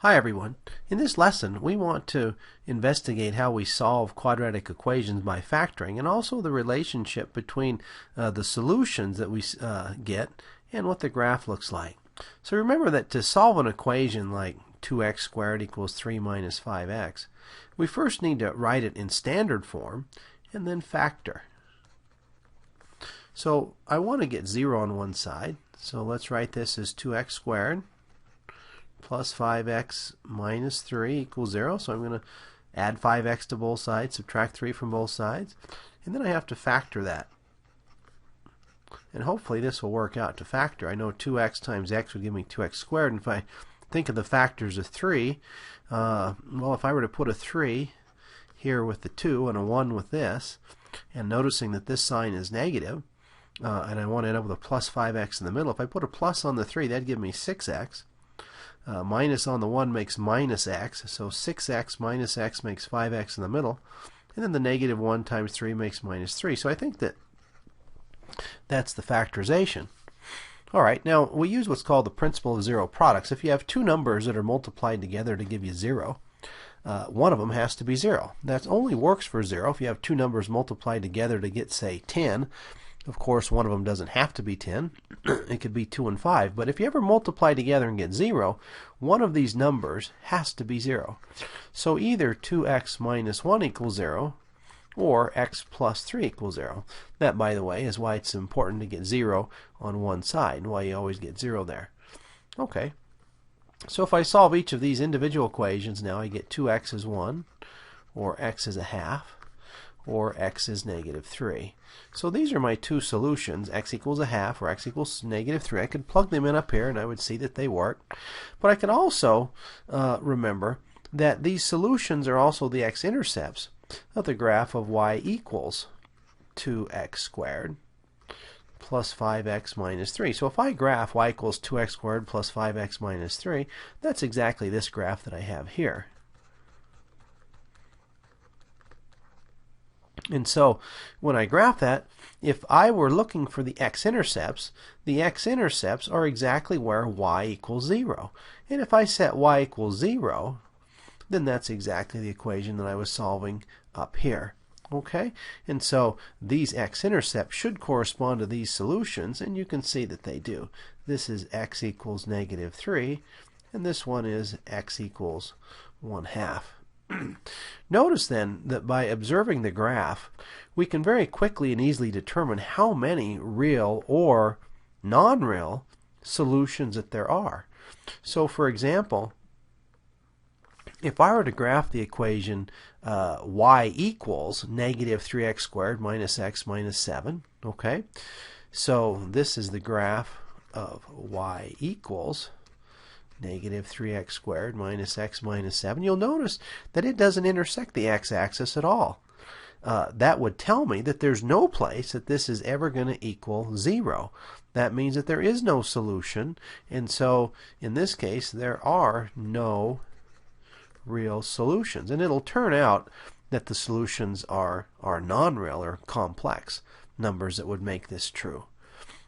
Hi everyone. In this lesson we want to investigate how we solve quadratic equations by factoring and also the relationship between the solutions that we get and what the graph looks like. So remember that to solve an equation like 2x squared equals 3 minus 5x, we first need to write it in standard form and then factor. So I want to get 0 on one side, so let's write this as 2x squared plus 5x minus 3 equals 0. So I'm going to add 5x to both sides, subtract 3 from both sides, and then I have to factor that. And hopefully this will work out to factor. I know 2x times x would give me 2x squared, and if I think of the factors of 3, well, if I were to put a 3 here with the 2 and a 1 with this, and noticing that this sign is negative, and I want to end up with a plus 5x in the middle, if I put a plus on the 3, that'd give me 6x. Minus on the 1 makes minus x, so 6x minus x makes 5x in the middle, and then the negative 1 times 3 makes minus 3. So I think that that's the factorization. Alright, now we use what's called the principle of zero products. If you have two numbers that are multiplied together to give you 0, one of them has to be 0. That only works for 0 if you have two numbers multiplied together to get, say, 10. Of course, one of them doesn't have to be 10. It could be 2 and 5. But if you ever multiply together and get 0, one of these numbers has to be 0. So either 2x minus 1 equals 0, or x plus 3 equals 0. That, by the way, is why it's important to get 0 on one side, and why you always get 0 there. Okay. So if I solve each of these individual equations now, I get 2x is 1, or x is a half, or x is negative 3. So these are my two solutions, x equals a half or x equals negative 3. I could plug them in up here and I would see that they work. But I can also remember that these solutions are also the x-intercepts of the graph of y equals 2x squared plus 5x minus 3. So if I graph y equals 2x squared plus 5x minus 3, that's exactly this graph that I have here. And so when I graph that, if I were looking for the x-intercepts are exactly where y equals 0. And if I set y equals 0, then that's exactly the equation that I was solving up here. Okay? And so these x-intercepts should correspond to these solutions, and you can see that they do. This is x equals negative 3, and this one is x equals 1/2. Notice then that by observing the graph, we can very quickly and easily determine how many real or non-real solutions that there are. So for example, if I were to graph the equation y equals negative 3x squared minus x minus 7, okay? So this is the graph of y equals negative 3x squared minus x minus 7, you'll notice that it doesn't intersect the x-axis at all. That would tell me that there's no place that this is ever going to equal 0. That means that there is no solution, and so in this case there are no real solutions. And it'll turn out that the solutions are non-real or complex numbers that would make this true.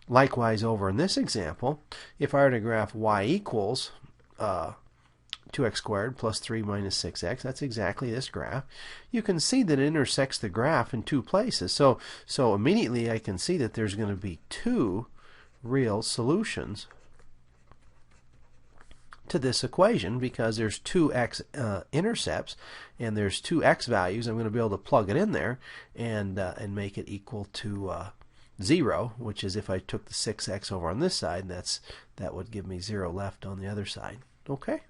Likewise, over in this example, if I were to graph y equals 2x squared plus 3 minus 6x, that's exactly this graph. You can see that it intersects the graph in two places. So immediately I can see that there's going to be two real solutions to this equation because there's two x intercepts and there's two x values. I'm going to be able to plug it in there and make it equal to 0, which is if I took the 6x over on this side, that would give me 0 left on the other side. Okay?